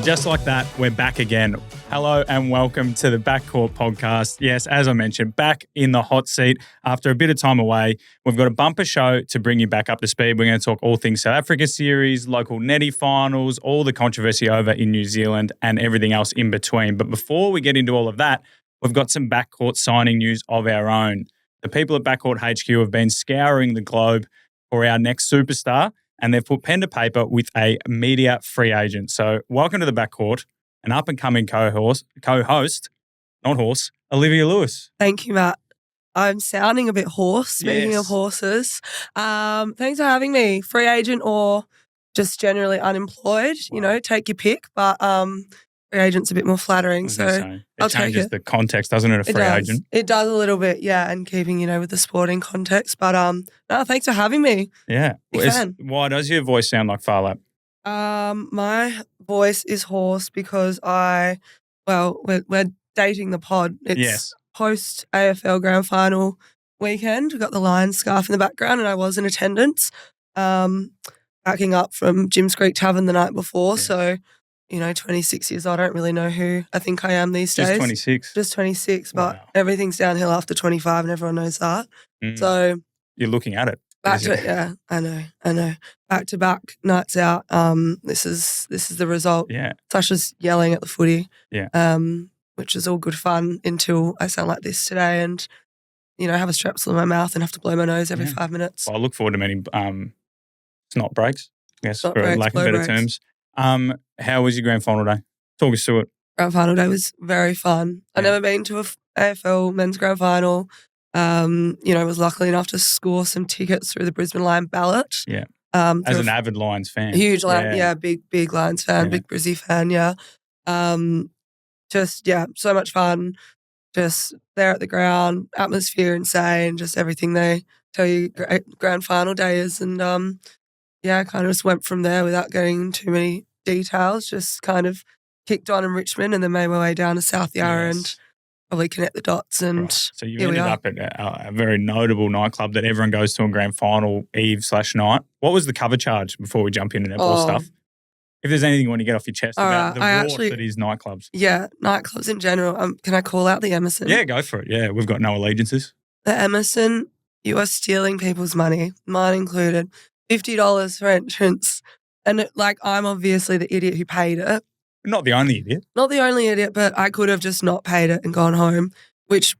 just like that, we're back again. Hello and welcome to the Backcourt podcast. Yes, as I mentioned, back in the hot seat after a bit of time away. We've got a bumper show to bring you back up to speed. We're going to talk all things South Africa series, local netty finals, all the controversy over in New Zealand and everything else in between. But before we get into all of that, we've got some backcourt signing news of our own. The people at Backcourt HQ have been scouring the globe for our next superstar, and they've put pen to paper with a media free agent. So welcome to the Backcourt, an up-and-coming co-host, not horse, Olivia Lewis. Thank you, Matt. I'm sounding a bit hoarse, speaking of horses. Thanks for having me. Free agent or just generally unemployed, you know, take your pick. But free agent's a bit more flattering, so I'll take it. It changes the context, doesn't it, a free agent? It does a little bit, yeah, and keeping, with the sporting context. But no, thanks for having me. Yeah. Big fan. Why does your voice sound like Farlap? My voice is hoarse because we're dating the pod. It's post AFL Grand Final weekend. We've got the Lions scarf in the background, and I was in attendance, backing up from Jim's Creek Tavern the night before. Yes. So, 26 years old. I don't really know who I think I am these days. Just 26, but everything's downhill after 25, and everyone knows that. So you're looking at it. Yeah, I know. Back to back nights out. This is the result. Yeah. Sasha's yelling at the footy. Yeah. Which is all good fun until I sound like this today and, have a strepsil in my mouth and have to blow my nose every 5 minutes. Well, I look forward to many snot breaks, I guess, snot for breaks, lack of better terms. How was your grand final day? Talk us through it. Grand final day was very fun. I've never been to a AFL men's grand final. I was lucky enough to score some tickets through the Brisbane Lion ballot. Yeah. As an avid Lions fan. Huge Lions, big Lions fan, big Brizzy fan, yeah. So much fun. Just there at the ground, atmosphere insane, just everything they tell you grand final day is. And I kind of just went from there without getting into too many details, just kind of kicked on in Richmond and then made my way down to South Yarra and probably connect the dots. And right. So you ended up at a very notable nightclub that everyone goes to on grand final eve/night. What was the cover charge before we jump into netball stuff? If there's anything you want to get off your chest about the rort that is nightclubs. Yeah, nightclubs in general. Can I call out the Emerson? Yeah, go for it. Yeah, we've got no allegiances. The Emerson, you are stealing people's money, mine included. $50 for entrance. And I'm obviously the idiot who paid it. Not the only idiot. Not the only idiot, but I could have just not paid it and gone home, which,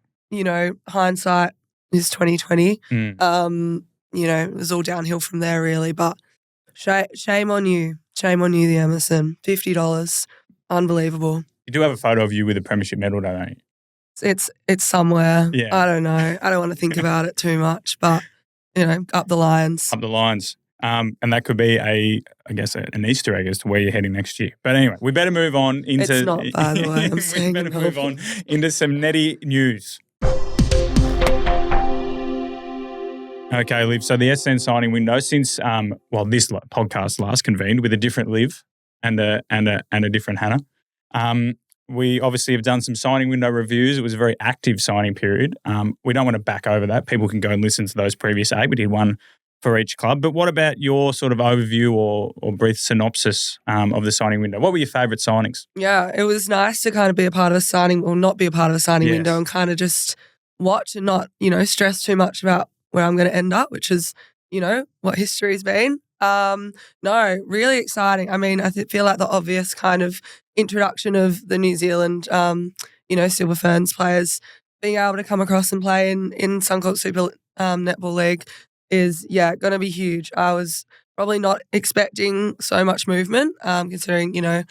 hindsight is 2020. It was all downhill from there really, but shame on you. Shame on you, the Emerson. $50. Unbelievable. You do have a photo of you with a premiership medal, don't you? It's somewhere. Yeah. I don't know. I don't want to think about it too much, but, up the Lions. Up the Lions. And that could be an Easter egg as to where you're heading next year. But anyway, we better move on into... It's not, by the way. I'm saying we better move on into some netty news. Okay, Liv. So the SN signing window since this podcast last convened with a different Liv and a different Hannah. We obviously have done some signing window reviews. It was a very active signing period. We don't want to back over that. People can go and listen to those previous 8. We did one for each club. But what about your sort of overview or brief synopsis of the signing window? What were your favourite signings? Yeah, it was nice to kind of be a part of a signing or not be a part of a signing window and kind of just watch and not, stress too much about where I'm going to end up, which is, what history's been. No, really exciting. I mean, I feel like the obvious kind of introduction of the New Zealand, Silver Ferns players being able to come across and play in Suncorp Super Netball League is, going to be huge. I was probably not expecting so much movement, considering, you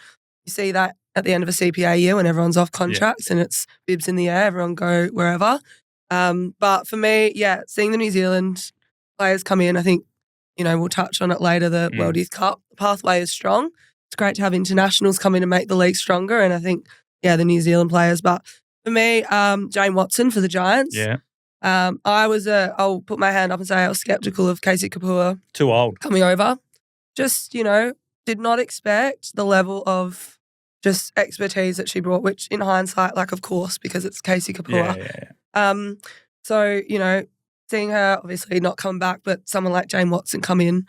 see that at the end of a CPA year when everyone's off contracts and it's bibs in the air, everyone go wherever. But for me, seeing the New Zealand players come in, I think, we'll touch on it later, the World Youth Cup pathway is strong. It's great to have internationals come in and make the league stronger. And I think, the New Zealand players. But for me, Jane Watson for the Giants. Yeah. I'll put my hand up and say I was skeptical of Casey Kapua. Too old. Coming over. Just, did not expect the level of just expertise that she brought, which in hindsight, of course, because it's Casey Kapua. Yeah. So, seeing her obviously not come back, but someone like Jane Watson come in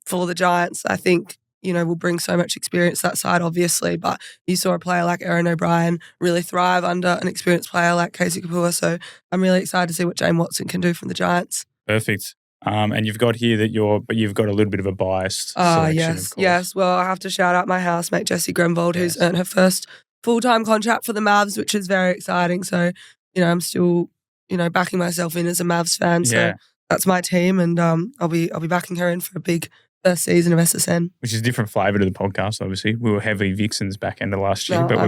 for the Giants, I think, will bring so much experience to that side, obviously. But you saw a player like Erin O'Brien really thrive under an experienced player like Casey Kapua. So I'm really excited to see what Jane Watson can do from the Giants. Perfect. And you've got here that you've got a little bit of a biased selection, yes, of course. Yes. Well, I have to shout out my housemate, Jessie Grenvold, who's earned her first full-time contract for the Mavs, which is very exciting. So, I'm still, backing myself in as a Mavs fan. So that's my team, and I'll be backing her in for a big first season of SSN. Which is a different flavour to the podcast, obviously. We were heavy Vixens back end of last year. No, but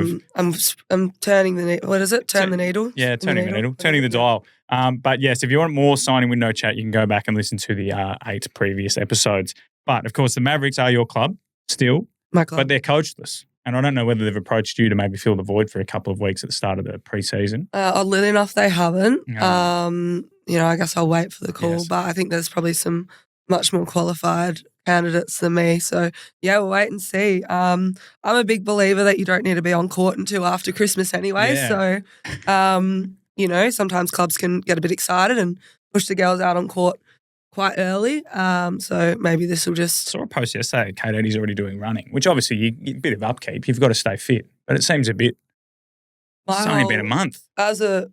I'm turning the needle. What is it? Turn the needle? Yeah, turning the needle. Turning the dial. But yes, if you want more signing window chat, you can go back and listen to the 8 previous episodes. But of course, the Mavericks are your club still. My club. But they're coachless. And I don't know whether they've approached you to maybe fill the void for a couple of weeks at the start of the preseason. Oddly enough, they haven't. No. I guess I'll wait for the call. Yes. But I think there's probably some much more qualified candidates than me. So, we'll wait and see. I'm a big believer that you don't need to be on court until after Christmas anyway. Yeah. So, sometimes clubs can get a bit excited and push the girls out on court quite early. So maybe this will just... Saw a post yesterday, Kate Eddie's already doing running, which obviously a bit of upkeep. You've got to stay fit. But it seems a bit... It's only been a month. As a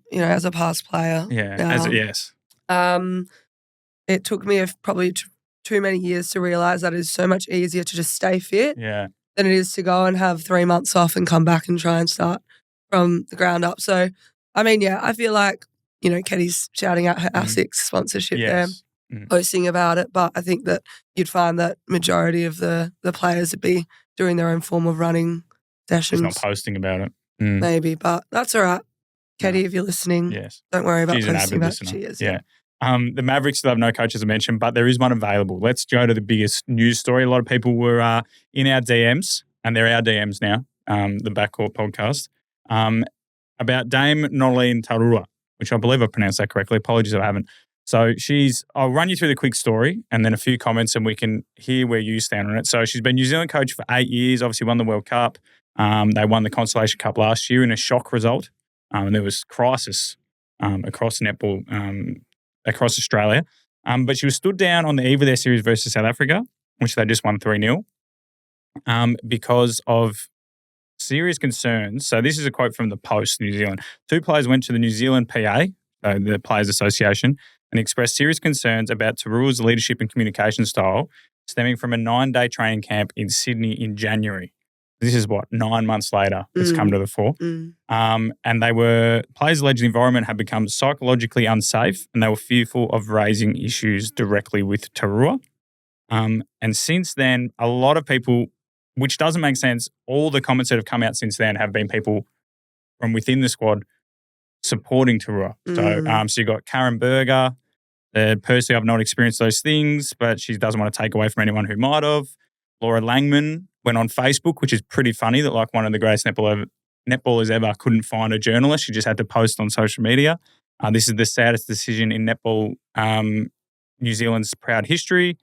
past player. Yeah, yes. It took me probably too many years to realise that it's so much easier to just stay fit than it is to go and have 3 months off and come back and try and start from the ground up. So, I feel like, Keddy's shouting out her ASICS sponsorship there, posting about it. But I think that you'd find that majority of the players would be doing their own form of running sessions. She's not posting about it. Maybe, but that's all right. Keddy, if you're listening, don't worry about posting about it. She is. Yeah. The Mavericks still have no coach, as I mentioned, but there is one available. Let's go to the biggest news story. A lot of people were in our DMs, and they're our DMs now, the Backcourt podcast, about Dame Noeline Tarua, which I believe I pronounced that correctly. Apologies if I haven't. So I'll run you through the quick story and then a few comments and we can hear where you stand on it. So she's been New Zealand coach for 8 years, obviously won the World Cup. They won the Consolation Cup last year in a shock result. And there was crisis across netball, across Australia. But she was stood down on the eve of their series versus South Africa, which they just won 3-0, because of serious concerns. So this is a quote from the Post, New Zealand. 2 players went to the New Zealand PA, the Players Association, and expressed serious concerns about Tarua's leadership and communication style stemming from a 9-day training camp in Sydney in January. This is 9 months later it's come to the fore. And players alleged the environment had become psychologically unsafe and they were fearful of raising issues directly with Tarua. And since then, a lot of people, which doesn't make sense, all the comments that have come out since then have been people from within the squad supporting Tarua. So you've got Karen Berger. Personally, I've not experienced those things, but she doesn't want to take away from anyone who might have. Laura Langman went on Facebook, which is pretty funny that one of the greatest netballers ever couldn't find a journalist. She just had to post on social media. This is the saddest decision in netball New Zealand's proud history.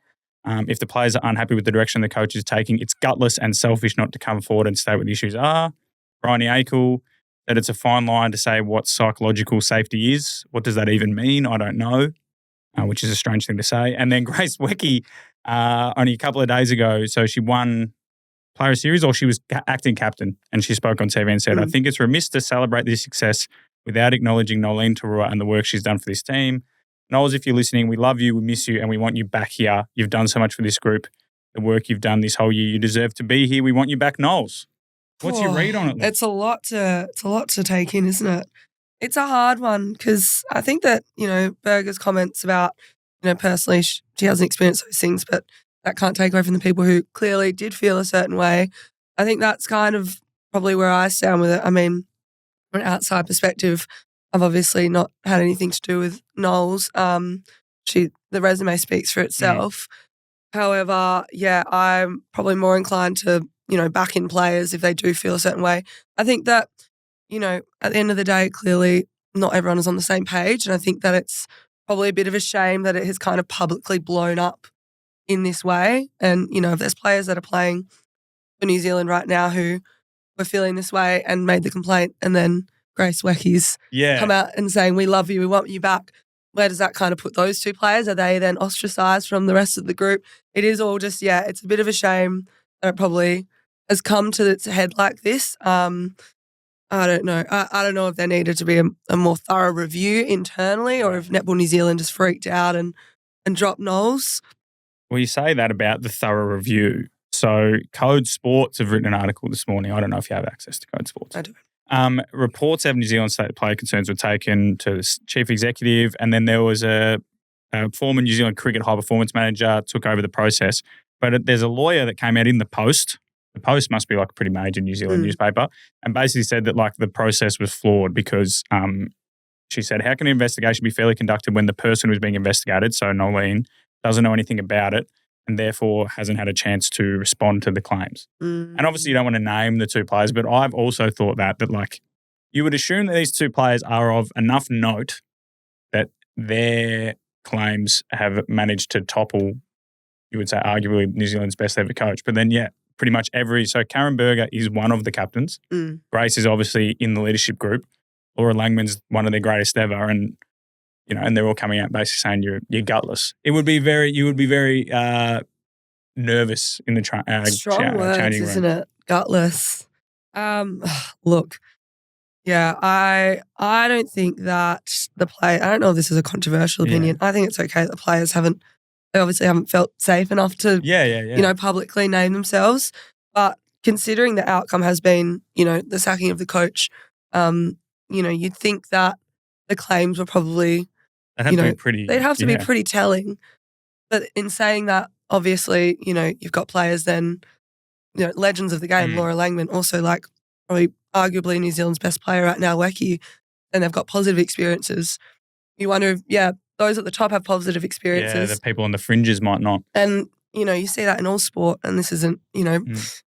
If the players are unhappy with the direction the coach is taking, it's gutless and selfish not to come forward and state what the issues are. Bryony Akel said it's a fine line to say what psychological safety is. What does that even mean? I don't know, which is a strange thing to say. And then Grace Wecky, only a couple of days ago, so she won Player Series, or she was acting captain, and she spoke on TV and said, I think it's remiss to celebrate this success without acknowledging Noeline Tarua and the work she's done for this team. Knowles, if you're listening, we love you, we miss you, and we want you back here. You've done so much for this group. The work you've done this whole year, you deserve to be here. We want you back, Knowles. What's your read on it? Luke? It's a lot to take in, isn't it? It's a hard one because I think that, Berger's comments about, personally, she hasn't experienced those things, but that can't take away from the people who clearly did feel a certain way. I think that's kind of probably where I stand with it. I mean, from an outside perspective, I've obviously not had anything to do with Knowles. The resume speaks for itself. However, I'm probably more inclined to, back in players if they do feel a certain way. I think that, at the end of the day, clearly not everyone is on the same page. And I think that it's probably a bit of a shame that it has kind of publicly blown up in this way. And, if there's players that are playing for New Zealand right now who were feeling this way and made the complaint, and then Grace Wecky's come out and saying, we love you, we want you back. Where does that kind of put those 2 players? Are they then ostracised from the rest of the group? It is all just, it's a bit of a shame. that it probably has come to its head like this. I don't know. I don't know if there needed to be a more thorough review internally, or if Netball New Zealand just freaked out and dropped Knowles. Well, you say that about the thorough review. So Code Sports have written an article this morning. I don't know if you have access to Code Sports. I do. Reports of New Zealand state player concerns were taken to the chief executive, and then there was a former New Zealand cricket high performance manager took over the process. But there's a lawyer that came out in the Post. The Post must be like a pretty major New Zealand newspaper, and basically said that like the process was flawed because she said, how can an investigation be fairly conducted when the person who's being investigated, so Noeline, doesn't know anything about it and therefore hasn't had a chance to respond to the claims? And obviously you don't want to name the two players, but I've also thought that like you would assume that these two players are of enough note that their claims have managed to topple, you would say, arguably New Zealand's best ever coach. But then, pretty much so Karen Berger is one of the captains. Grace is obviously in the leadership group. Laura Langman's one of their greatest ever, and and they're all coming out basically saying you're gutless. You would be very nervous in the strong words, changing isn't room. it? Gutless. Look, I don't think that the play. I don't know if this is a controversial opinion. I think it's okay that the players they obviously haven't felt safe enough to publicly name themselves. But considering the outcome has been the sacking of the coach, you'd think that the claims were probably they'd have to be pretty telling. But in saying that, obviously, you've got players then, legends of the game, Laura Langman, also like probably arguably New Zealand's best player right now, Wecky, and they've got positive experiences. You wonder if, those at the top have positive experiences. Yeah, the people on the fringes might not. And, you see that in all sport, and this isn't,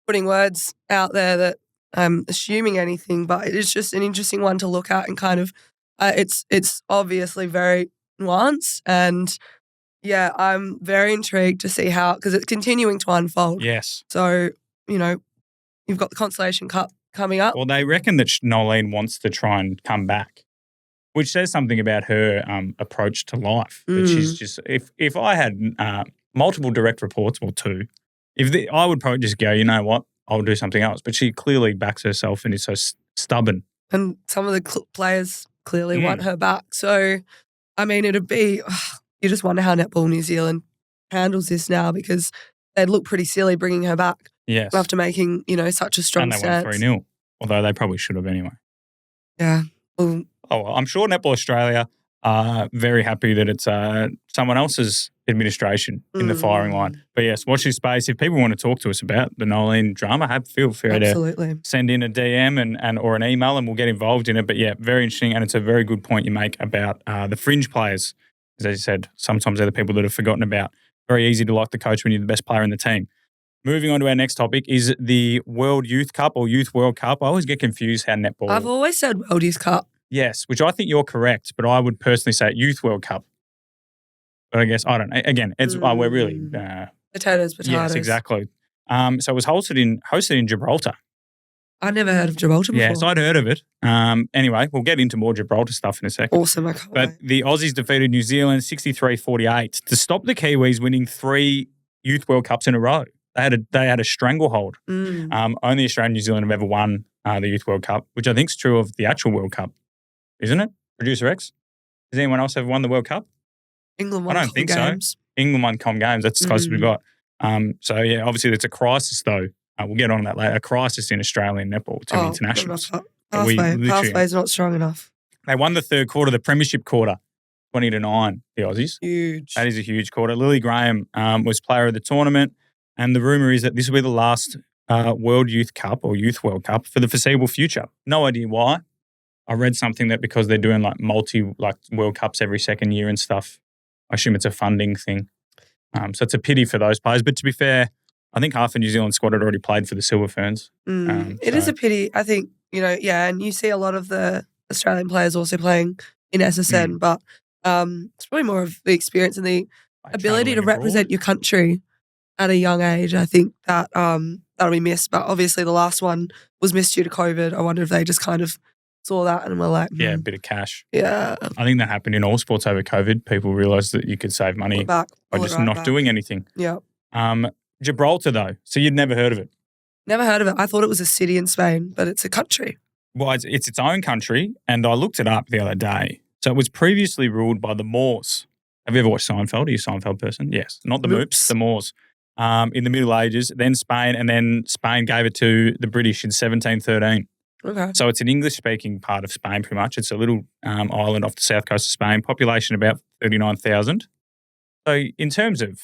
putting words out there that I'm assuming anything, but it is just an interesting one to look at and kind of, it's obviously very nuanced, and I'm very intrigued to see how, because it's continuing to unfold. Yes. So, you've got the Consolation Cup coming up. Well, they reckon that Noeline wants to try and come back, which says something about her approach to life. But she's just, if I had multiple direct reports, or two, I would probably just go, you know what, I'll do something else. But she clearly backs herself and is so stubborn. And some of the players clearly want her back. So, I mean, it'd be, you just wonder how Netball New Zealand handles this now, because they'd look pretty silly bringing her back. Yes. After making, such a strong stance. And they won 3-0, although they probably should have anyway. Yeah. Well, I'm sure Netball Australia are very happy that it's someone else's administration in the firing line. But yes, watch this space. If people want to talk to us about the Noeline drama, feel free to send in a DM and or an email, and we'll get involved in it. But very interesting, and it's a very good point you make about the fringe players. As you said, sometimes they're the people that are forgotten about. Very easy to like the coach when you're the best player in the team. Moving on to our next topic is the World Youth Cup or Youth World Cup. I always get confused how netball... I've always said World Youth Cup. Yes, which I think you're correct, but I would personally say Youth World Cup. But I guess, I don't know. Again, it's we're really... potatoes. Yes, exactly. So it was hosted in Gibraltar. I'd never heard of Gibraltar before. Yes, I'd heard of it. Anyway, we'll get into more Gibraltar stuff in a second. Awesome, I can't But wait. the Aussies defeated New Zealand 63-48 to stop the Kiwis winning 3 Youth World Cups in a row. They had a stranglehold. Only Australia and New Zealand have ever won the Youth World Cup, which I think is true of the actual World Cup, isn't it? Producer X? Has anyone else ever won the World Cup? England won I don't think games. So. England won Com Games. That's the closest we've got. Obviously it's a crisis though. We'll get on that later. A crisis in Australian netball to internationals. Pathway's not strong enough. They won the third quarter, the premiership quarter, 20-9, the Aussies. Huge. That is a huge quarter. Lily Graham was player of the tournament. And the rumour is that this will be the last World Youth Cup or Youth World Cup for the foreseeable future. No idea why. I read something that because they're doing like World Cups every second year and stuff, I assume it's a funding thing. So it's a pity for those players. But to be fair, I think half the New Zealand squad had already played for the Silver Ferns. It is a pity. I think, and you see a lot of the Australian players also playing in SSN, but it's probably more of the experience and the ability to represent your country at a young age. I think that that'll be missed. But obviously the last one was missed due to COVID. I wonder if they just kind of saw that and were like... Yeah, a bit of cash. Yeah. I think that happened in all sports over COVID. People realised that you could save money by just not doing anything. Yeah. Gibraltar, though. So you'd never heard of it. Never heard of it. I thought it was a city in Spain, but it's a country. Well, it's its own country, and I looked it up the other day. So it was previously ruled by the Moors. Have you ever watched Seinfeld? Are you a Seinfeld person? Yes. Not the Moops, the Moors. In the Middle Ages, then Spain, and then Spain gave it to the British in 1713. Okay. So it's an English-speaking part of Spain, pretty much. It's a little island off the south coast of Spain, population about 39,000. So in terms of,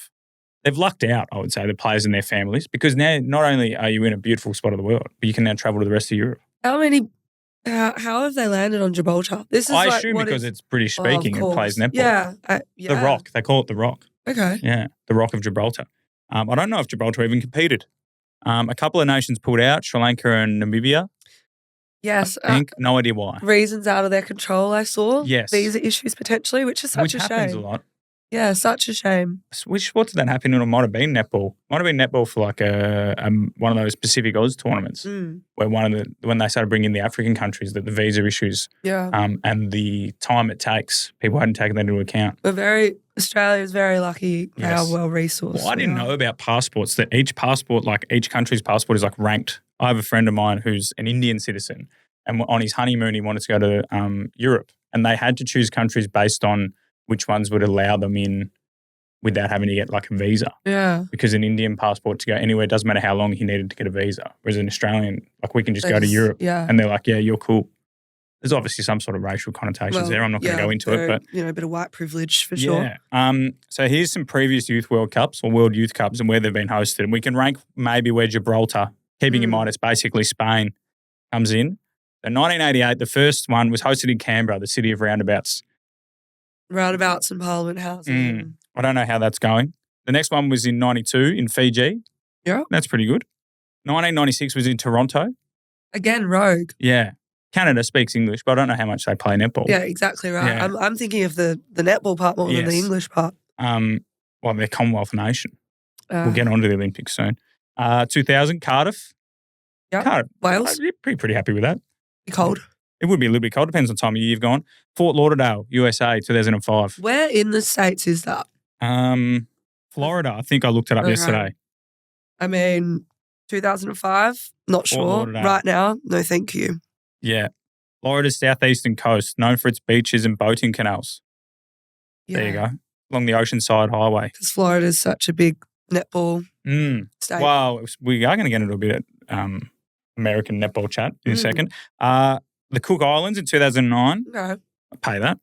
they've lucked out, I would say, the players and their families, because now not only are you in a beautiful spot of the world, but you can now travel to the rest of Europe. How have they landed on Gibraltar? This is I assume because it's British speaking and plays netball. Yeah, The Rock. They call it the Rock. Okay. Yeah, the Rock of Gibraltar. I don't know if Gibraltar even competed. A couple of nations pulled out, Sri Lanka and Namibia. Yes. I think. No idea why. Reasons out of their control, I saw. Yes. Visa issues potentially, which is such a shame. Which happens a lot. Yeah, such a shame. Which sports did that happen in? Or might have been netball. Might have been netball for like one of those Pacific Oz tournaments where when they started bringing in the African countries, that the visa issues and the time it takes, people hadn't taken that into account. Australia is very lucky how well resourced. Well, I didn't know about passports, that each passport, like each country's passport is like ranked. I have a friend of mine who's an Indian citizen, and on his honeymoon he wanted to go to Europe, and they had to choose countries based on which ones would allow them in without having to get like a visa. Yeah. Because an Indian passport to go anywhere, doesn't matter how long he needed to get a visa. Whereas an Australian, like we can just go to Europe and they're like, yeah, you're cool. There's obviously some sort of racial connotations there. I'm not going to go into it. But a bit of white privilege for sure. Yeah. So here's some previous Youth World Cups or World Youth Cups and where they've been hosted. And we can rank maybe where Gibraltar, keeping in mind it's basically Spain, comes in. In 1988, the first one was hosted in Canberra, the city of roundabouts. Roundabouts and Parliament Houses. I don't know how that's going. The next one was in 92 in Fiji. Yeah. That's pretty good. 1996 was in Toronto. Again, rogue. Yeah. Canada speaks English, but I don't know how much they play netball. Yeah, exactly right. Yeah. I'm thinking of the netball part more than the English part. Well, they're Commonwealth nation. We'll get on to the Olympics soon. 2000, Cardiff. Yeah. Cardiff. Wales. I'd be pretty happy with that. Be cold. It would be a little bit cold. Depends on time of year you've gone. Fort Lauderdale, USA, 2005. Where in the States is that? Florida. I think I looked it up yesterday. I mean, 2005, not sure. Lauderdale. Right now, no thank you. Yeah. Florida's southeastern coast, known for its beaches and boating canals. Yeah. There you go. Along the Oceanside Highway. Because Florida is such a big netball state. Well, we are going to get into a bit of American netball chat in a second. The Cook Islands in 2009. Okay. I pay that.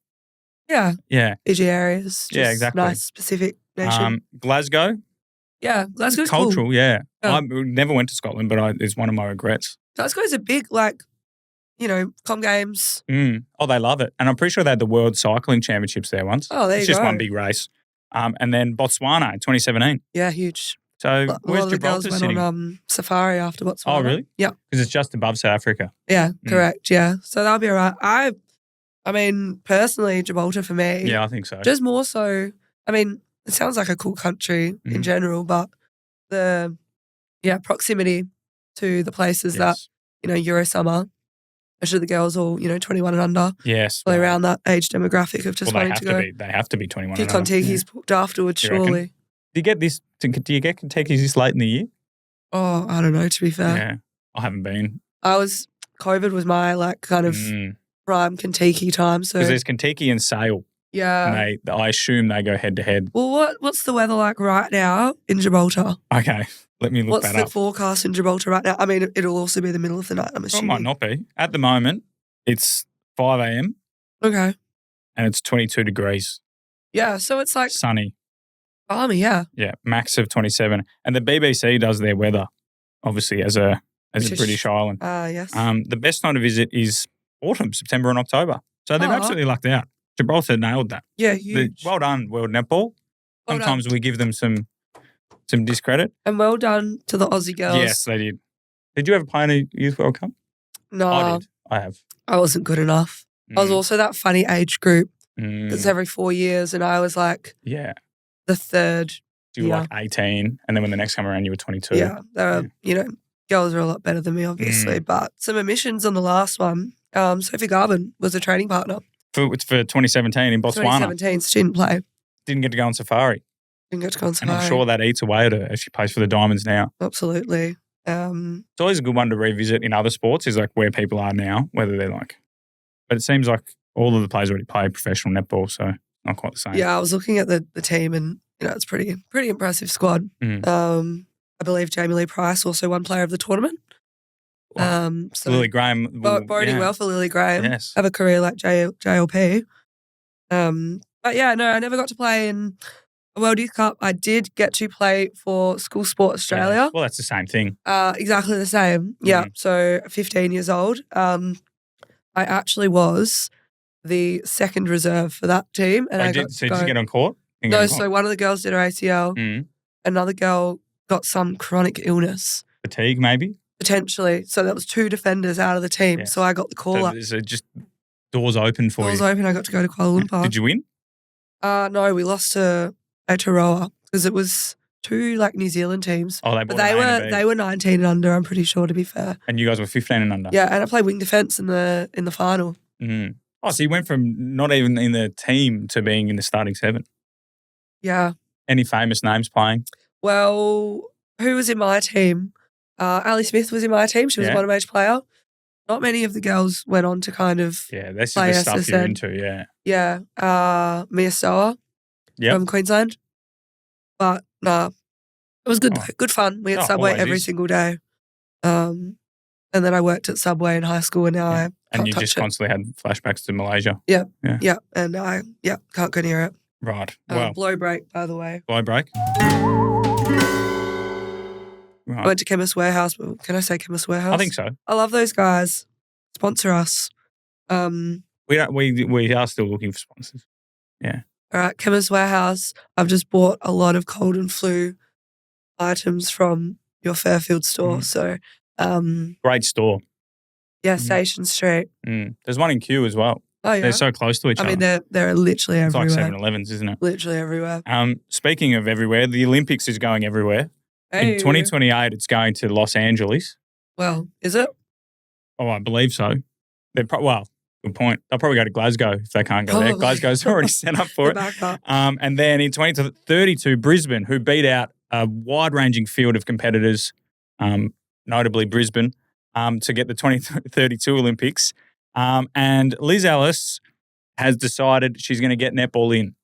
Yeah. Yeah. Fiji areas. Yeah, exactly. Nice, specific nation. Glasgow. Yeah, Glasgow's cultural, cool. Yeah. Yeah. I never went to Scotland, but it's one of my regrets. Glasgow's a big, Com Games. Oh, they love it. And I'm pretty sure they had the World Cycling Championships there once. Oh, there you go. It's just one big race. And then Botswana in 2017. Yeah, huge. So where's Gibraltar Gibraltar sitting? went on safari after Botswana. Oh, really? Yeah. Because it's just above South Africa. Yeah, correct. Yeah. So that'll be all right. I mean, personally, Gibraltar for me. Yeah, I think so. Just more so, I mean, it sounds like a cool country in general, but the proximity to the places that, Euro summer, especially the girls all, 21 and under. Yes. Play around that age demographic of just wanting to go. They have to be 21 and under. Few Contiki's booked afterwards, surely. Do you get Kentucky's this late in the year? Oh, I don't know, to be fair. Yeah, I haven't been. COVID was my kind of prime Kentucky time. So because there's Kentucky and Sale. Yeah. And I assume they go head to head. Well, what's the weather like right now in Gibraltar? Okay, let me look that up. What's the forecast in Gibraltar right now? I mean, it'll also be the middle of the night, I'm assuming. Well, it might not be. At the moment, it's 5 a.m. Okay. And it's 22 degrees. Yeah, so it's like sunny. Balmy, yeah. Yeah, max of 27. And the BBC does their weather, obviously, as a British island. Yes. The best time to visit is autumn, September and October. So they've absolutely lucked out. Gibraltar nailed that. Yeah, huge. Well done, World Netball. Sometimes we give them some discredit. And well done to the Aussie girls. Yes, they did. Did you ever play in a Youth World Cup? No. I did. I have. I wasn't good enough. I was also that funny age group that's every 4 years, and I was like the third. So you were like 18, and then when the next time around, you were 22. Yeah. Girls are a lot better than me, obviously. But some omissions on the last one. Sophie Garvin was a training partner. For 2017 in Botswana. 2017, so she didn't play. Didn't get to go on safari. Didn't get to go on And I'm safari. sure that eats away at her as she plays for the Diamonds now. Absolutely. It's always a good one to revisit in other sports is like where people are now, whether they're like, but it seems like all of the players already play professional netball, so not quite the same. Yeah, I was looking at the team and, it's pretty impressive squad. I believe Jamie Lee Price also won player of the tournament. Wow. So Lily Graham. boding well for Lily Graham. Yes. Have a career like JLP. But yeah, no, I never got to play in a World Youth Cup. I did get to play for School Sport Australia. Yes. Well, that's the same thing. Exactly the same. Yeah. So 15 years old. I actually was the second reserve for that team. And did you get on court? No, so one of the girls did her ACL. Another girl got some chronic illness. Fatigue, maybe? Potentially. So that was 2 defenders out of the team. Yes. So I got the call up. So just doors open for you. Doors open. I got to go to Kuala Lumpur. Did you win? No, we lost to Aotearoa because it was 2 like New Zealand teams. Oh, they were 19 and under, I'm pretty sure, to be fair. And you guys were 15 and under? Yeah, and I played wing defence in the final. Oh, so you went from not even in the team to being in the starting 7? Yeah. Any famous names playing? Well, who was in my team? Ali Smith was in my team. She was a bottom age player. Not many of the girls went on to kind of that's play the stuff SSN. you're into, Yeah. Mia Stower from Queensland. But nah, it was good though. Good fun. We had Subway every single day. And then I worked at Subway in high school and now I and you just constantly had flashbacks to Malaysia. Yeah. And I can't go near it. Right. Well, blow break, by the way. Blow break. Right. I went to Chemist Warehouse. Can I say Chemist Warehouse? I think so. I love those guys. Sponsor us. We are still looking for sponsors. Yeah. All right, Chemist Warehouse. I've just bought a lot of cold and flu items from your Fairfield store. So, great store. Yeah, Station Street. There's one in Kew as well. Oh yeah, they're so close to each other. I mean, they're literally everywhere. It's like 7-Elevens, isn't it? Literally everywhere. Speaking of everywhere, the Olympics is going everywhere. Hey. In 2028, it's going to Los Angeles. Well, is it? Oh, I believe so. Good point. They'll probably go to Glasgow if they can't go there. Glasgow's already set up for it. And then in 2032, Brisbane, who beat out a wide-ranging field of competitors, notably Brisbane, to get the 2032 Olympics. And Liz Ellis has decided she's going to get netball in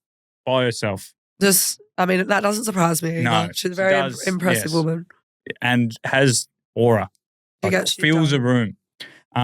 by herself. That doesn't surprise me. No, she's a very impressive woman. And has aura. Fills a room.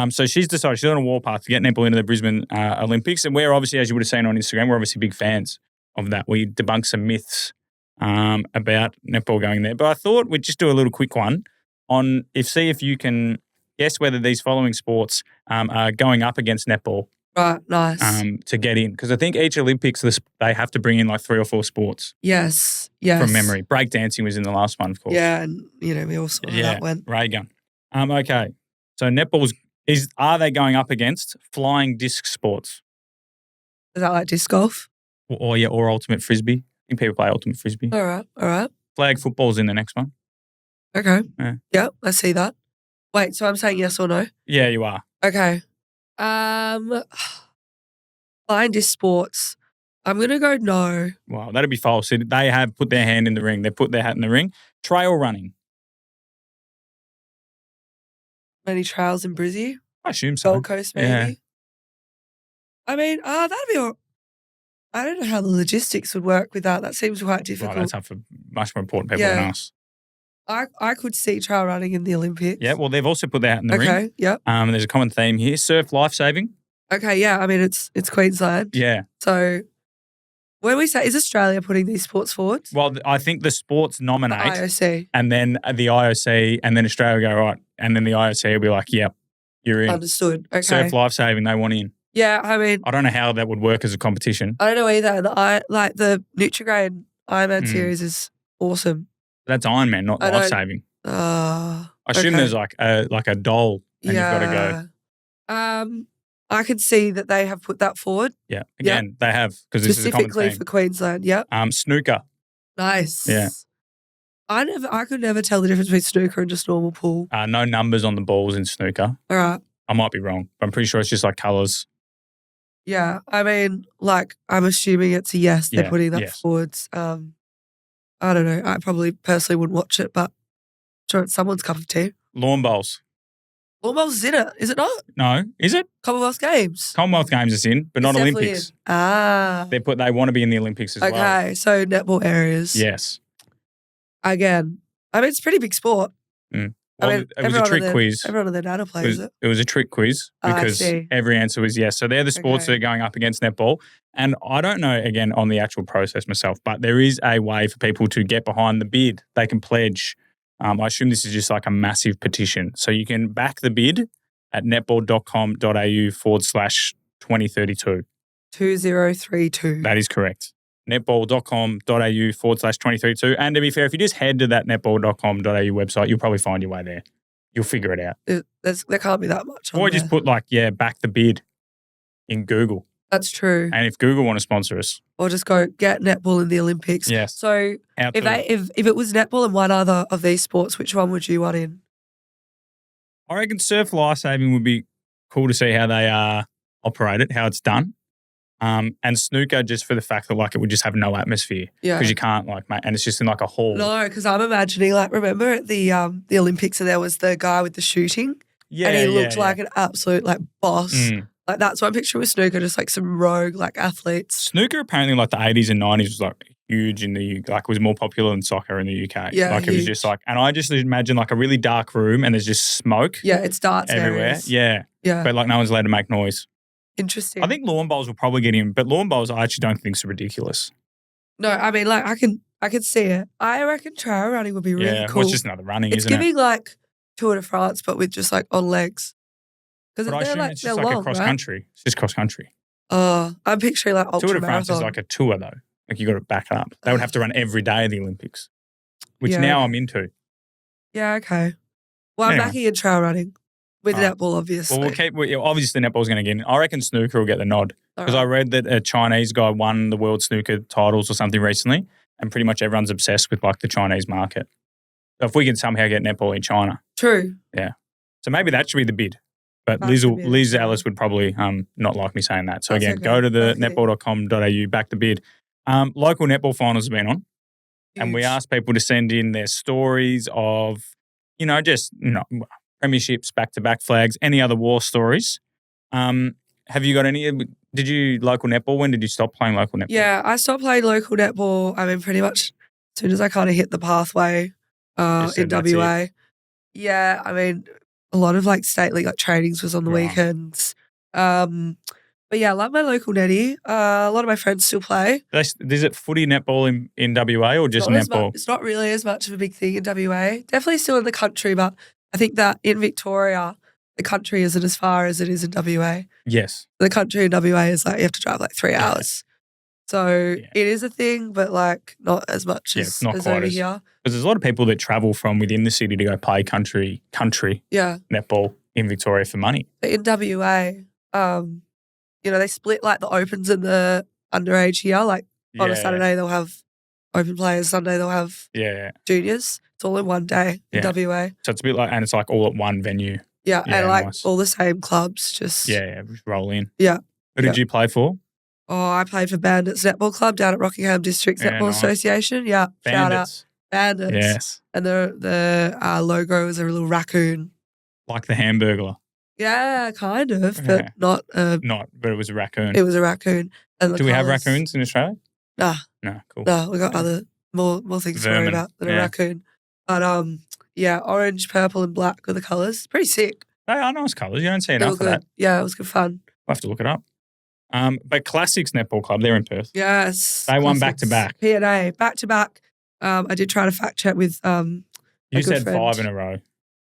So she's decided she's on a warpath to get netball into the Brisbane Olympics. And we're obviously, as you would have seen on Instagram, we're obviously big fans of that. We debunk some myths about netball going there. But I thought we'd just do a little quick one on see if you can guess whether these following sports are going up against netball. Right, nice. To get in. Because I think each Olympics, they have to bring in like 3 or 4 sports. Yes. From memory. Breakdancing was in the last one, of course. Yeah, and we all saw how that went. Ray gun. Okay. So netball's are they going up against flying disc sports? Is that like disc golf? Or ultimate frisbee. I think people play ultimate frisbee. All right. Flag football's in the next one. Okay. Yeah, I see that. Wait, so I'm saying yes or no? Yeah, you are. Okay. Flying disc sports. I'm going to go no. Wow, that'd be false. They have put their hand in the ring. They put their hat in the ring. Trail running. Many trails in Brizzy? I assume so. Gold Coast, maybe? Yeah. I mean, that'd be all. I don't know how the logistics would work with that. That seems quite difficult. Well, that's up for much more important people than us. I could see trail running in the Olympics. Yeah, well, they've also put their hat in the ring. Okay, yeah. There's a common theme here. Surf lifesaving. Okay, yeah. I mean, it's Queensland. Yeah. So when we say, is Australia putting these sports forward? Well, I think the sports nominate. The IOC. And then the IOC, and then Australia go, right. And then the IOC will be like, yep, you're in. Understood. Okay. Surf lifesaving, they want in. Yeah, I mean. I don't know how that would work as a competition. I don't know either. The Nutrigrain Ironman series is awesome. That's Ironman, not lifesaving. I assume there's like a doll and you've got to go. I can see that they have put that forward. Yeah. Again, they have because this is a common theme. Specifically for Queensland, yeah. Snooker. Nice. Yeah. I could never tell the difference between snooker and just normal pool. No numbers on the balls in snooker. All right. I might be wrong, but I'm pretty sure it's just like colours. Yeah. I mean, I'm assuming it's a yes. They're putting that forwards. I don't know. I probably personally wouldn't watch it, but sure it's someone's cup of tea. Lawn bowls. Lawn bowls is in it, is it not? No, is it? Commonwealth Games. Commonwealth Games is in, but It's not definitely Olympics. in. Ah. They want to be in the Olympics as well. Okay, so netball areas. Yes. Again, I mean, it's a pretty big sport. Mm. Well, I mean, it was a trick quiz. Everyone on their data plays it. It was a trick quiz because every answer was yes. So they're the sports that are going up against netball. And I don't know, again, on the actual process myself, but there is a way for people to get behind the bid. They can pledge. I assume this is just like a massive petition. So you can back the bid at netball.com.au/2032. 2032. That is correct. netball.com.au/2032. And to be fair, if you just head to that netball.com.au website, you'll probably find your way there. You'll figure it out. There can't be that much on Or there. just put back the bid in Google. That's true. And if Google want to sponsor us. Or just go get netball in the Olympics. Yes. So if it was netball and one other of these sports, which one would you want in? I reckon surf lifesaving would be cool to see how they operate it, how it's done. And snooker just for the fact that it would just have no atmosphere. Yeah. Because you can't and it's just in a hall. No, because I'm imagining remember at the Olympics and there was the guy with the shooting? Yeah. And he looked like an absolute boss. Mm. That's what I'm picturing with snooker, just some rogue athletes. Snooker apparently the 80s and 90s was huge in the UK, was more popular than soccer in the UK. Yeah, it was just and I just imagine a really dark room and there's just smoke. Yeah, it's darts everywhere. Areas. Yeah. Yeah. But no one's allowed to make noise. Interesting. I think lawn bowls will probably get in, but lawn bowls I actually don't think so ridiculous. No, I mean I can see it. I reckon trail running would be really cool. Well, it's just another running, isn't it? It's giving Tour de France, but with just on legs. But I assume it's just a cross country. It's just cross country. I'm picturing ultra Tour de France is a tour though. You got to back up. They would have to run every day of the Olympics, which now I'm into. Yeah, okay. Well, I'm backing in trail running with netball, obviously. Well, obviously netball's going to get in. I reckon snooker will get the nod because I read that a Chinese guy won the world snooker titles or something recently, and pretty much everyone's obsessed with the Chinese market. So if we can somehow get netball in China. True. Yeah. So maybe that should be the bid. But Liz Ellis would probably not like me saying that. So again, go to the netball.com.au, back the bid. Local netball finals have been on. Huge. And we asked people to send in their stories of, premierships, back-to-back flags, any other war stories. Have you got any? Did you local netball? When did you stop playing local netball? Yeah, I stopped playing local netball. I mean, pretty much as soon as I kind of hit the pathway in WA. Yeah, I mean, a lot of state league trainings was on the weekends. But yeah, I love my local netty. A lot of my friends still play. Is it footy netball in WA or just netball? It's not really as much of a big thing in WA. Definitely still in the country, but I think that in Victoria, the country isn't as far as it is in WA. Yes. The country in WA is you have to drive 3 hours. So it is a thing, but not as much as over here. Because there's a lot of people that travel from within the city to go play country netball in Victoria for money. In WA, they split the opens and the underage here. On a Saturday they'll have open players, Sunday they'll have juniors. It's all in one day in WA. So it's a bit and it's all at one venue. Yeah, and nice. All the same clubs just... just roll in. Yeah. Who did you play for? Oh, I played for Bandits Netball Club down at Rockingham District Netball Association. Yeah, shout out. Bandits. Yes. And the logo was a little raccoon. Like the Hamburglar. Yeah, kind of, but not... but it was a raccoon. It was a raccoon. And do we have raccoons in Australia? Nah. No, cool. No, we got other, more things to worry about than a raccoon. But orange, purple and black were the colours. Pretty sick. They are nice colours. You don't see enough of that. Yeah, it was good fun. I'll have to look it up. But Classics Netball Club, they're in Perth. Yes. They won back-to-back. P&A, back-to-back. I did try to fact check with you said friend. 5 in a row.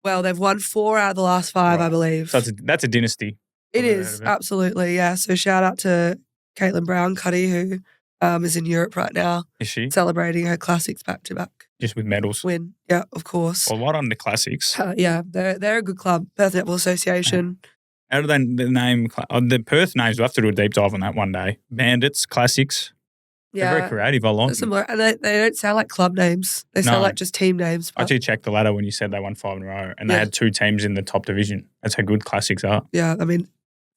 Well, they've won 4 out of the last 5, I believe. So that's a dynasty. It is, absolutely, yeah. So shout out to Caitlin Brown-Cuddy, who is in Europe right now. Is she? Celebrating her Classics back-to-back. Just with medals? Win, yeah, of course. Well, what on the Classics? Yeah, they're a good club, Perth Netball Association. How do they the name? The Perth names, we'll have to do a deep dive on that one day. Bandits, Classics. Yeah. They're very creative, I like them. And they don't sound like club names. They sound like just team names. I actually checked the ladder when you said they won 5 in a row and they had 2 teams in the top division. That's how good Classics are. Yeah, I mean,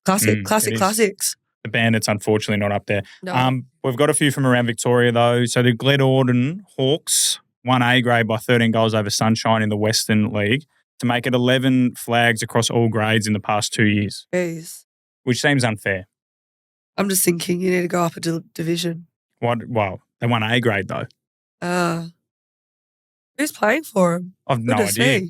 classics. The Bandits, unfortunately, not up there. No. We've got a few from around Victoria, though. So the Glenorden Hawks won A grade by 13 goals over Sunshine in the Western League to make it 11 flags across all grades in the past 2 years, Jeez. which seems unfair. I'm just thinking you need to go up a division. What? Well, they won A grade, though. Who's playing for them? I've no idea.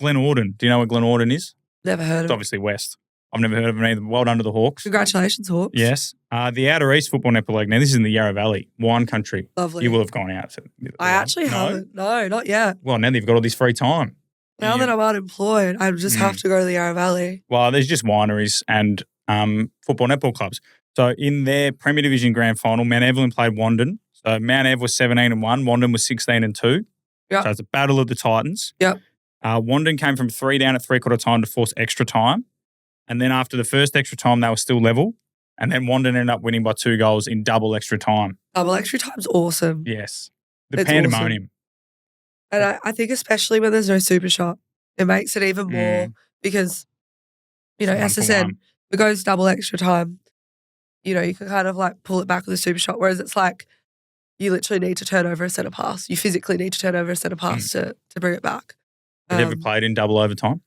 Glenorden. Do you know what Glenorden is? Never heard It's of it. obviously West. I've never heard of them either. Well done to the Hawks. Congratulations, Hawks. Yes. The Outer East Football Netball League. Now, this is in the Yarra Valley, wine country. Lovely. You will have gone out. I actually haven't. No, not yet. Well, now that you've got all this free time. Now that I'm unemployed, I just have to go to the Yarra Valley. Well, there's just wineries and football netball clubs. So in their Premier Division Grand Final, Mount Evelyn played Wandon. So Mount Ev was 17-1, Wandon was 16-2. Yep. So it's a battle of the Titans. Yep. Wandon came from 3 down at three-quarter time to force extra time. And then after the first extra time, they were still level. And then Wandon ended up winning by 2 goals in double extra time. Double extra time's awesome. Yes. The It's pandemonium. Awesome. And I think especially when there's no super shot, it makes it even more because, as I said, if it goes double extra time, you can kind of like pull it back with a super shot. Whereas it's like you literally need to turn over a centre pass. You physically need to turn over a centre pass to bring it back. Have you ever played in double overtime?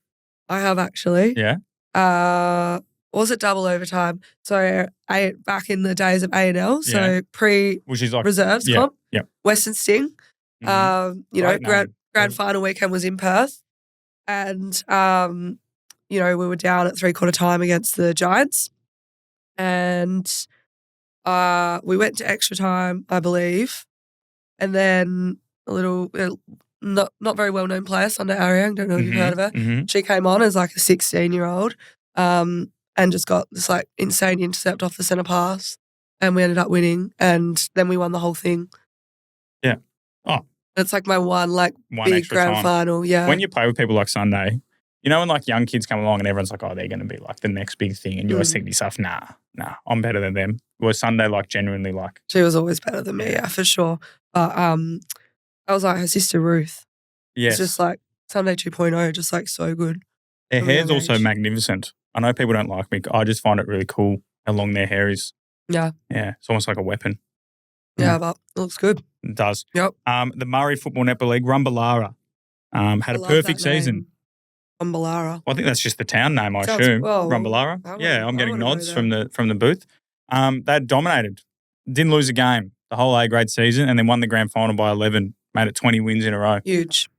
I have actually. Yeah. Was it double overtime? So back in the days of A&L, so which is like reserves comp, Western Sting. Mm-hmm. Grand final weekend was in Perth, and we were down at three-quarter time against the Giants, and we went to extra time, I believe, and then a little not very well known player, Sunday Ariang, don't know if you've heard of her. Mm-hmm. She came on as like a 16-year-old, and just got this like insane intercept off the centre pass, and we ended up winning, and then we won the whole thing. Yeah. Oh. It's like my one big grand time. final. Yeah. When you play with people like Sunday, when like young kids come along and everyone's like, oh, they're going to be like the next big thing, and you always think to yourself, nah, I'm better than them. Whereas Sunday, like genuinely like. She was always better than me, yeah, for sure. But I was like her sister Ruth. Yes. It's just like Sunday 2.0, just like so good. Their hair's also magnificent. I know people don't like me. I just find it really cool how long their hair is. Yeah. Yeah. It's almost like a weapon. Yeah, but it looks good. It does. Yep. The Murray Football Netball League, Rumballara, had a perfect season. Rumballara. Well, I think that's just the town name, I assume. Well, Rumballara. I'm getting nods from the booth. They dominated. Didn't lose a game the whole A grade season, and then won the grand final by 11. Made it 20 wins in a row. Huge.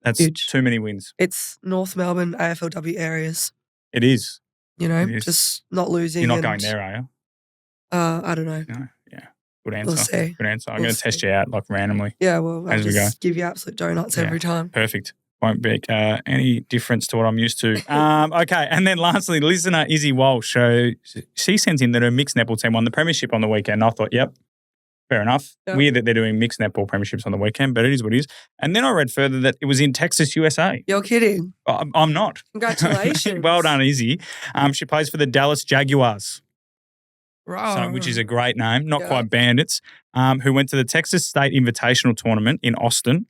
That's huge. Too many wins. It's North Melbourne AFLW areas. It is. Just not losing. You're not going there, are you? I don't know. No. Yeah. Good answer. We'll see. Good answer. I'm going to test you out like randomly. Yeah, well, I'll as we just give you absolute donuts every time. Perfect. Won't make any difference to what I'm used to. Okay, and then lastly, listener Izzy Walsh. So she sent in that her mixed netball team won the premiership on the weekend. I thought, yep, fair enough. Yep. Weird that they're doing mixed netball premierships on the weekend, but it is what it is. And then I read further that it was in Texas, USA. You're kidding. I'm not. Congratulations. Well done, Izzy. She plays for the Dallas Jaguars. Right. Which is a great name, not quite Bandits, who went to the Texas State Invitational Tournament in Austin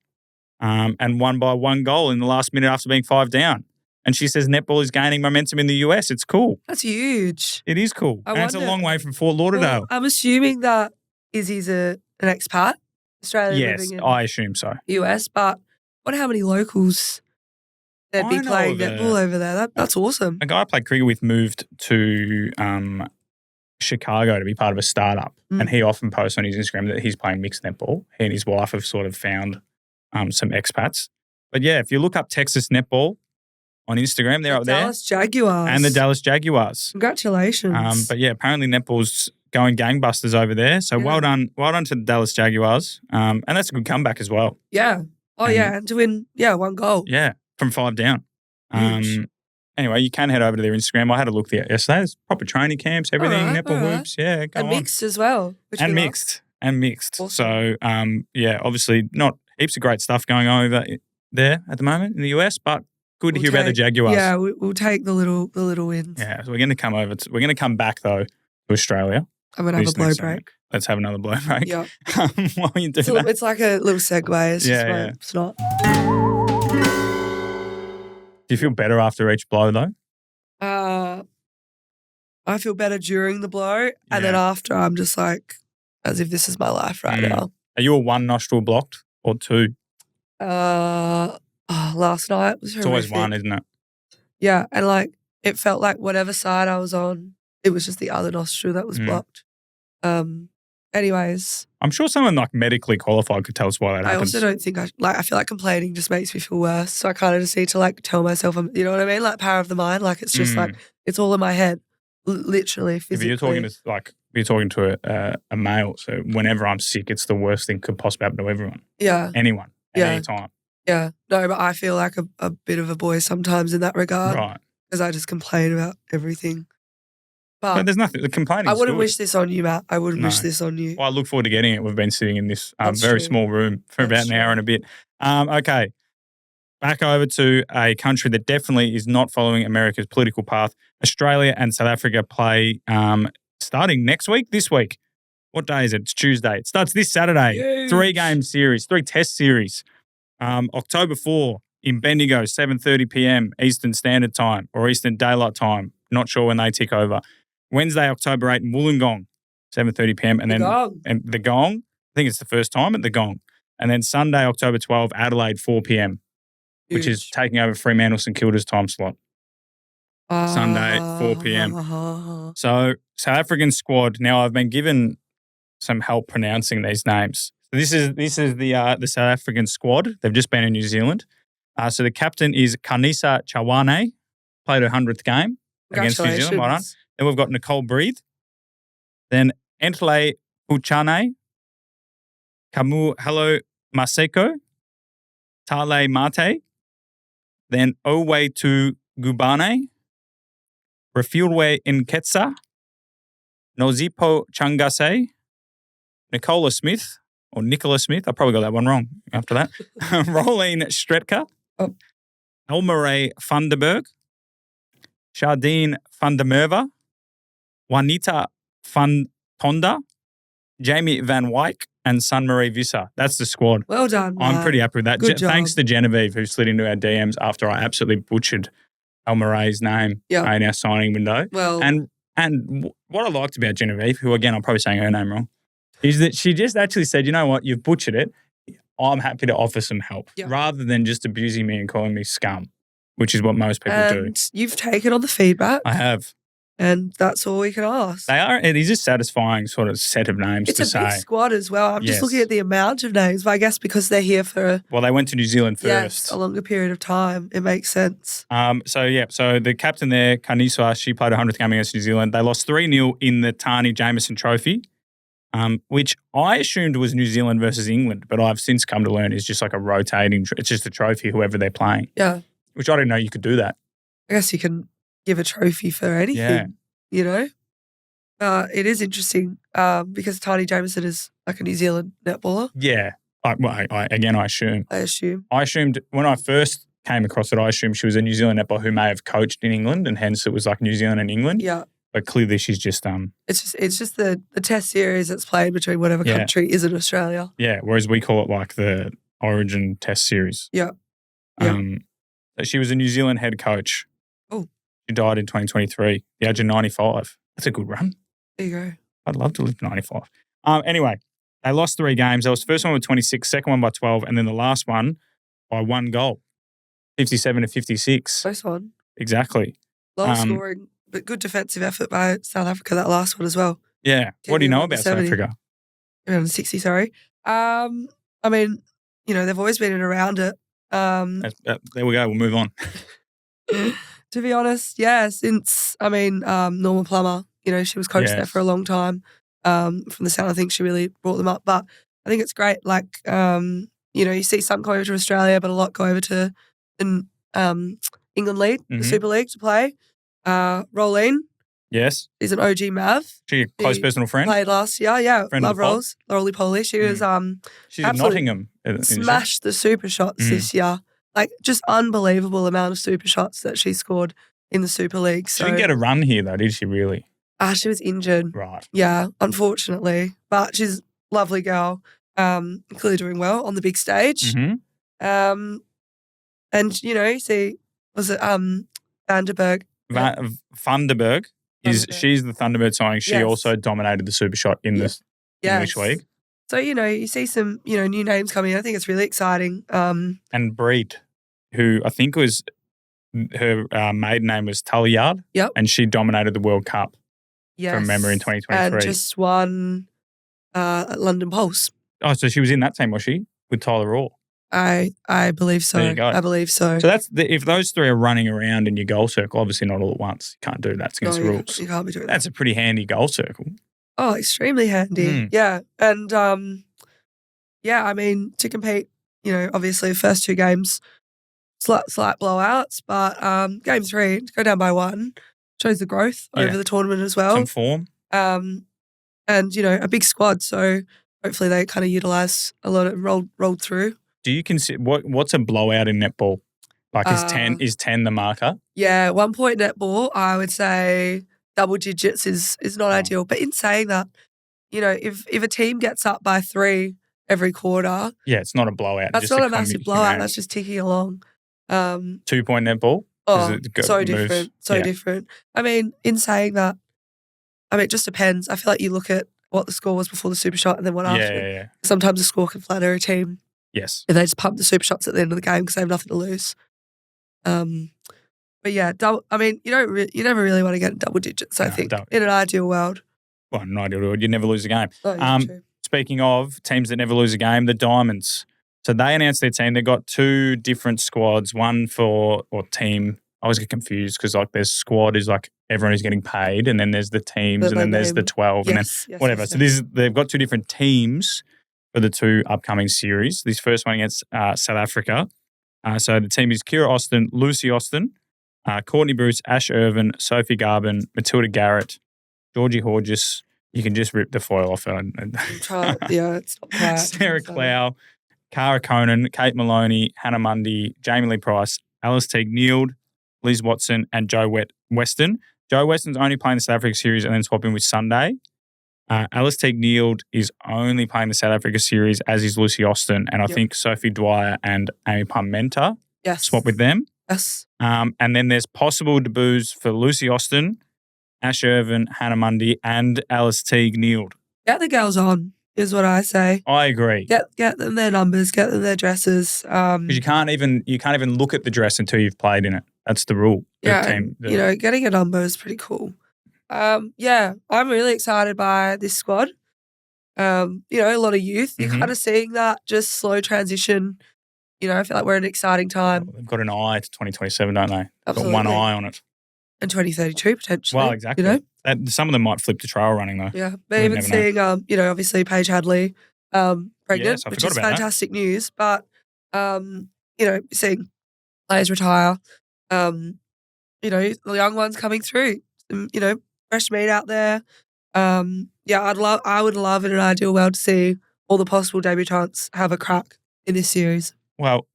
and won by 1 goal in the last minute after being 5 down. And she says netball is gaining momentum in the US. It's cool. That's huge. It is cool. And it's a long way from Fort Lauderdale. Well, I'm assuming that Izzy's an expat, Australian living in I assume so. US, but I wonder how many locals there'd be playing netball over there. That's awesome. A guy I played cricket with moved to Chicago to be part of a startup, and he often posts on his Instagram that he's playing mixed netball. He and his wife have sort of found some expats. But yeah, if you look up Texas netball on Instagram, they're up there. Dallas Jaguars. And the Dallas Jaguars. Congratulations. But yeah, apparently netball's going gangbusters over there. So well done to the Dallas Jaguars. And that's a good comeback as well. Yeah. And to win 1 goal. Yeah, from 5 down. Anyway, you can head over to their Instagram. I had a look there yesterday. There's proper training camps, everything, netball hoops. Yeah, go on. And mixed as well. And mixed. Awesome. So, obviously not heaps of great stuff going on over there at the moment in the US, but good to hear about the Jaguars. Yeah, we'll take the little wins. Yeah, so we're going to come over. We're going to come back, though, to Australia. I'm going to have a blow break. Let's have another blow break. Yeah. While you do that. It's like a little segue. It's it's not. Do you feel better after each blow, though? I feel better during the blow, and then after I'm just like, as if this is my life right now. Are you a one nostril blocked or two? Last night was horrific. It's always one, isn't it? Yeah, and like it felt like whatever side I was on, it was just the other nostril that was blocked. Anyways. I'm sure someone like medically qualified could tell us why that happens. I also don't think I feel like complaining just makes me feel worse. So I kind of just need to like tell myself, you know what I mean? Like power of the mind. Like it's just like, it's all in my head, literally, physically. If you're talking to a male. So whenever I'm sick, it's the worst thing could possibly happen to everyone. Yeah. Anyone. At any time. Yeah. No, but I feel like a bit of a boy sometimes in that regard. Right. Because I just complain about everything. But there's nothing. The complaining. I wouldn't wish this on you, Matt. I wouldn't wish this on you. Well, I look forward to getting it. We've been sitting in this very small room for about an hour and a bit. Okay. Back over to a country that definitely is not following America's political path. Australia and South Africa play starting next week, this week. What day is it? It's Tuesday. It starts this Saturday. Huge. 3-game series, 3 test series. October 4 in Bendigo, 7:30 p.m. Eastern Standard Time or Eastern Daylight Time. Not sure when they tick over. Wednesday, October 8 in Wollongong, 7:30 p.m. And then the Gong. I think it's the first time at the Gong. And then Sunday, October 12, Adelaide, 4 p.m., which is taking over Fremantle St Kilda's time slot. Sunday, 4 p.m. So South African squad. Now I've been given some help pronouncing these names. This is the South African squad. They've just been in New Zealand. So the captain is Kanisa Chawane, played her 100th game against New Zealand. Well done. Then we've got Nicole Breathe. Then Entle Puchane, Kamu Hello Maseko, Tale Mate. Then Owe to Gubane, Refilwe Nketsa, Nozipo Changase, Nicola Smith, or Nicola Smith. I probably got that one wrong after that. Rolene Stretka, Elmare van der Berg, Shardine van der Merwe, Juanita van Tonda, Jamie Van Wyk, and Sunmarie Visser. That's the squad. Well done, man. I'm pretty happy with that. Good job. Thanks to Genevieve, who slid into our DMs after I absolutely butchered Elmare's name in our signing window. Well, and what I liked about Genevieve, who again I'm probably saying her name wrong, is that she just actually said, you know what, you've butchered it. I'm happy to offer some help rather than just abusing me and calling me scum, which is what most people do. And you've taken on the feedback. I have. And that's all we can ask. It is a satisfying sort of set of names to say. It's a big squad as well. I'm just looking at the amount of names, but I guess because they're here for they went to New Zealand first. A longer period of time. It makes sense. So the captain there, Kaniswa, she played her 100th game against New Zealand. They lost 3-0 in the Tani Jameson Trophy, which I assumed was New Zealand versus England, but I've since come to learn is just like a rotating, it's just a trophy, whoever they're playing. Yeah. Which I didn't know you could do that. I guess you can give a trophy for anything, you know? It is interesting because Tani Jameson is like a New Zealand netballer. Yeah. I assume. I assumed when I first came across it, I assumed she was a New Zealand netballer who may have coached in England and hence it was like New Zealand and England. Yeah. But clearly she's just It's just the test series that's played between whatever country is in Australia. Yeah, whereas we call it like the Origin Test Series. Yeah. She was a New Zealand head coach. Oh. She died in 2023, the age of 95. That's a good run. There you go. I'd love to live to 95. Anyway, they lost 3 games. That was the first one with 26, second one by 12, and then the last one by 1 goal, 57-56. Close one. Exactly. Low scoring, but good defensive effort by South Africa, that last one as well. Yeah. What do you know about South Africa? Around 60, sorry. I mean, you know, they've always been in and around it. There we go. We'll move on. To be honest, since, Norma Plummer, you know, she was coached there for a long time. From the sound, I think she really brought them up. But I think it's great. Like, you know, you see some go over to Australia, but a lot go over to the England League, the Super League to play. Noeline. Yes. Is an OG Mav. She a close personal friend? Played last year, Friend love Rolls. Roly Poly. She was she's in Nottingham. Smashed the super shots this year. Like, just unbelievable amount of super shots that she scored in the Super League. So, she didn't get a run here though, did she really? She was injured. Right. Yeah, unfortunately. But she's a lovely girl. Clearly doing well on the big stage. Mm-hmm. And, you know, you see, was it Vanderberg? Vanderberg. She's the Thunderbird signing. She Yes. also dominated the Super Shot in the English League. So, you see some, new names coming in. I think it's really exciting. And Breed, who I think was her maiden name was Tullyard. Yep. And she dominated the World Cup from memory in 2023. And just won at London Pulse. Oh, so she was in that team, was she? With Tyler Raw? I believe so. There you go. I believe so. So if those three are running around in your goal circle, obviously not all at once. You can't do that. It's against the rules. You can't be doing that. That's a pretty handy goal circle. Oh, extremely handy. Yeah. And, to compete, obviously the first two games, slight blowouts, but game 3, to go down by 1, shows the growth over the tournament as well. Some form. And, a big squad. So hopefully they kind of utilise a lot of rolled through. Do you consider what's a blowout in netball? Like is 10 the marker? Yeah, 1 point netball, I would say double digits is not ideal. But in saying that, if a team gets up by 3 every quarter, it's not a blowout. That's not a massive blowout. That's just ticking along. 2 point netball. So different. Different. I mean, in saying that, it just depends. I feel like you look at what the score was before the Super Shot and then what after. Yeah. Sometimes the score can flatter a team. Yes. If they just pump the Super Shots at the end of the game because they have nothing to lose. But yeah, you never really want to get in double digits, I think, in an ideal world. Well, in an ideal world, you never lose a game. True. Speaking of teams that never lose a game, the Diamonds. So they announced their team. They've got 2 different squads, one team. I always get confused because their squad is everyone who's getting paid, and then there's the teams, and then there's the 12, and then whatever. So they've got 2 different teams for the 2 upcoming series. This first one against South Africa. So the team is Kira Austin, Lucy Austin, Courtney Bruce, Ash Irvin, Sophie Garvin, Matilda Garrett, Georgie Horges. You can just rip the foil off her. It's not bad. Sarah Clow, Cara Conan, Kate Maloney, Hannah Mundy, Jamie Lee Price, Alice Teague Neild, Liz Watson, and Joe Weston. Joe Weston's only playing the South Africa series and then swapping with Sunday. Alice Teague Neild is only playing the South Africa series, as is Lucy Austin. And I think Sophie Dwyer and Amy Parmenter swap with them. Yes. And then there's possible debuts for Lucy Austin, Ash Irvin, Hannah Mundy, and Alice Teague Neild. Get the girls on, is what I say. I agree. Get them their numbers, get them their dresses. Because you can't even look at the dress until you've played in it. That's the rule. Getting a number is pretty cool. I'm really excited by this squad. A lot of youth. You're kind of seeing that just slow transition. I feel like we're in an exciting time. They've got an eye to 2027, don't they? Absolutely. Got one eye on it. And 2032 potentially. Well, exactly. Some of them might flip to trail running though. Yeah. But even seeing, obviously Paige Hadley pregnant, which is fantastic news. But, seeing players retire, the young ones coming through, fresh meat out there. I would love in an ideal world to see all the possible debutants have a crack in this series. Well,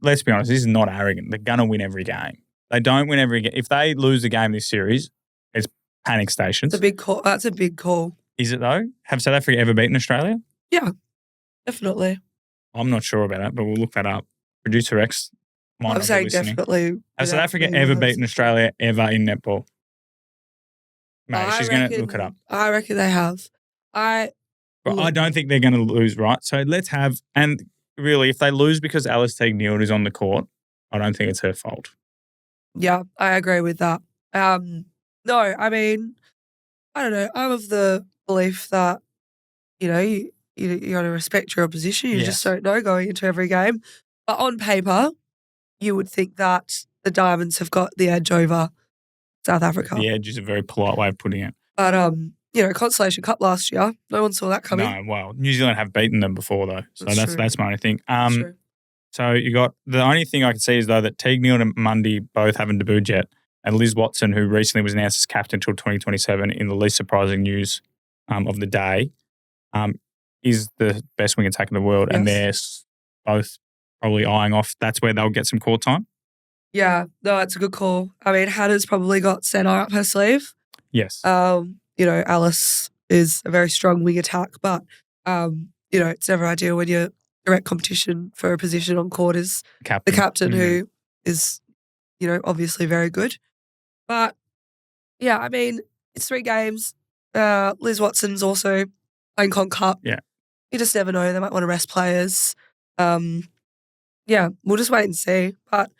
let's be honest, this is not arrogant. They're going to win every game. They don't win every game. If they lose a game this series, it's panic stations. It's a big call. That's a big call. Is it though? Have South Africa ever beaten Australia? Yeah, definitely. I'm not sure about that, but we'll look that up. Producer X might I'm not saying be listening. definitely. Have South Africa ever beaten Australia ever in netball? Mate, she's going to look it up. I reckon they have. I don't think they're going to lose, right? So let's have, and really, if they lose because Alice Teague Neild is on the court, I don't think it's her fault. Yeah, I agree with that. No, I mean, I don't know. I'm of the belief that, you got to respect your opposition. You just don't know going into every game. But on paper, you would think that the Diamonds have got the edge over South Africa. The edge is a very polite way of putting it. But, Consolation Cup last year, no one saw that coming. No, well, New Zealand have beaten them before though. So that's my only thing. True. So you got, the only thing I can see is though that Teague Neild and Mundy both haven't debuted yet. And Liz Watson, who recently was announced as captain until 2027 in the least surprising news of the day, is the best wing attack in the world. Yes. And they're both probably eyeing off. That's where they'll get some court time. Yeah, no, it's a good call. I mean, Hannah's probably got Senna up her sleeve. Yes. Alice is a very strong wing attack, but, it's never ideal when your direct competition for a position on court is the captain who is, obviously very good. But, yeah, I mean, it's 3 games. Liz Watson's also playing Con Cup. Yeah. You just never know. They might want to rest players. Yeah, we'll just wait and see. But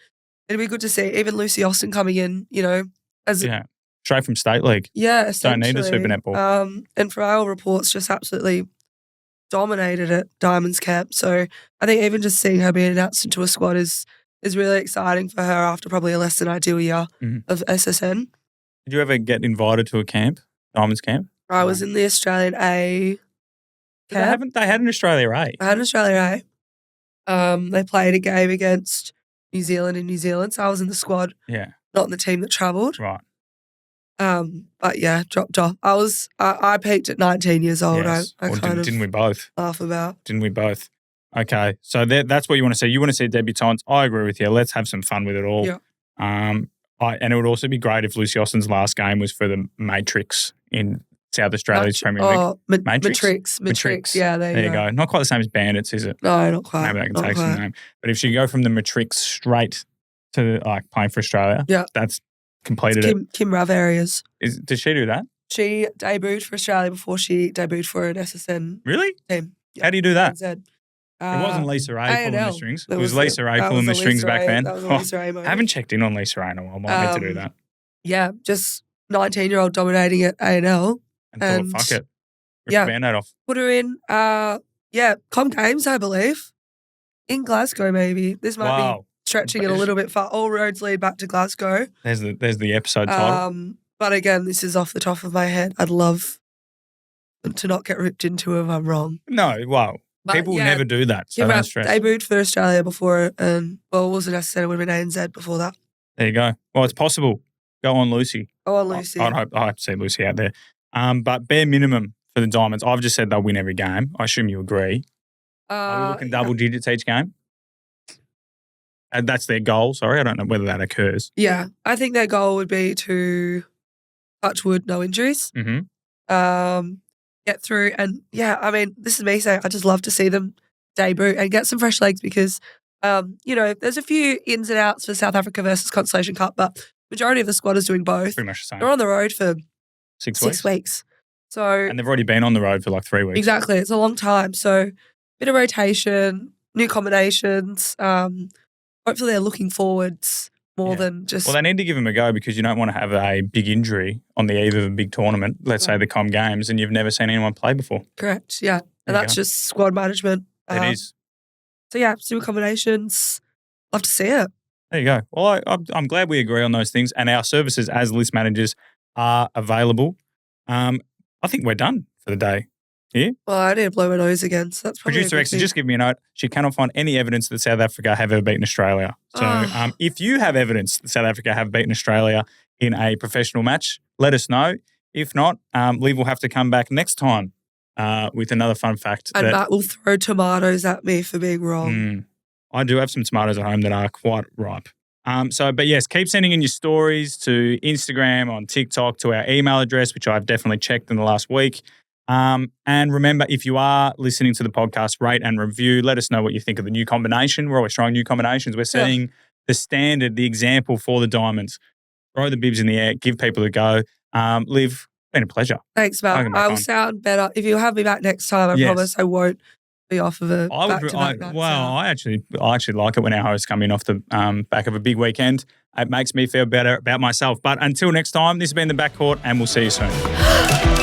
it'd be good to see even Lucy Austin coming in, as straight from state league. Yeah, Don't essentially. need a super netball. And for our reports, just absolutely dominated at Diamonds camp. So I think even just seeing her being announced into a squad is really exciting for her after probably a less than ideal year of SSN. Did you ever get invited to a camp, Diamonds camp? I was in the Australian A camp. They had an Australia A. I had an Australia A. They played a game against New Zealand in New Zealand, so I was in the squad. Yeah. Not in the team that travelled. Right. But yeah, dropped off. I peaked at 19 years old. Yes. Didn't we both? Laugh about. Didn't we both? Okay, so that's what you want to see. You want to see debutantes. I agree with you. Let's have some fun with it all. Yeah. And it would also be great if Lucy Austin's last game was for the Matrix in South Australia's Premier League. Oh, Matrix. Yeah, there you go. Not quite the same as Bandits, is it? No, not quite. Maybe they can take some name. But if she go from the Matrix straight to playing for Australia, that's completed it. Kim Rav areas. Did she do that? She debuted for Australia before she debuted for an SSN team. How do you do that? It wasn't Lisa A pulling the strings. It was Lisa A pulling pulling the strings back then. That was a Lisa A moment. I haven't checked in on Lisa A in a while. I might need to do that. Yeah, just 19-year-old dominating at A&L. And thought, fuck it. Rip the Band-Aid off. Put her in, Com Games, I believe. In Glasgow, maybe. This might be stretching it a little bit far. All roads lead back to Glasgow. There's the episode title. But again, this is off the top of my head. I'd love to not get ripped into if I'm wrong. No, well, people never do that, so don't stress. Debuted for Australia before, and it wasn't necessarily, it would have been ANZ before that. There you go. Well, it's possible. Go on, Lucy. Go on, Lucy. I hope to see Lucy out there. But bare minimum for the Diamonds. I've just said they'll win every game. I assume you agree. Are we looking double digits each game? And that's their goal. Sorry, I don't know whether that occurs. Yeah, I think their goal would be to touch wood, no injuries. Get through. And I mean, this is me saying I just love to see them debut and get some fresh legs because, there's a few ins and outs for South Africa versus Constellation Cup, but majority of the squad is doing both. Pretty much the same. They're on the road for 6 weeks. So, and they've already been on the road for like 3 weeks. Exactly. It's a long time. So bit of rotation, new combinations. Hopefully they're looking forwards more than just... Well, they need to give them a go because you don't want to have a big injury on the eve of a big tournament, let's say the Com Games, and you've never seen anyone play before. Correct, yeah. And that's just squad management. It is. So, super combinations. Love to see it. There you go. Well, I'm glad we agree on those things, and our services as list managers are available. I think we're done for the day. Yeah? Well, I need to blow my nose again, so that's probably Producer X, just give me a note. She cannot find any evidence that South Africa have ever beaten Australia. So if you have evidence that South Africa have beaten Australia in a professional match, let us know. If not, Liv will have to come back next time with another fun fact. And Matt will throw tomatoes at me for being wrong. I do have some tomatoes at home that are quite ripe. But yes, keep sending in your stories to Instagram, on TikTok, to our email address, which I've definitely checked in the last week. And remember, if you are listening to the podcast, rate and review. Let us know what you think of the new combination. We're always trying new combinations. We're setting the standard, the example for the Diamonds. Throw the bibs in the air, give people a go. Liv, been a pleasure. Thanks, Matt. I will sound better. If you have me back next time, I promise I won't be off of a back-to-back night. Well, I actually like it when our hosts come in off the back of a big weekend. It makes me feel better about myself. But until next time, this has been The Backcourt, and we'll see you soon.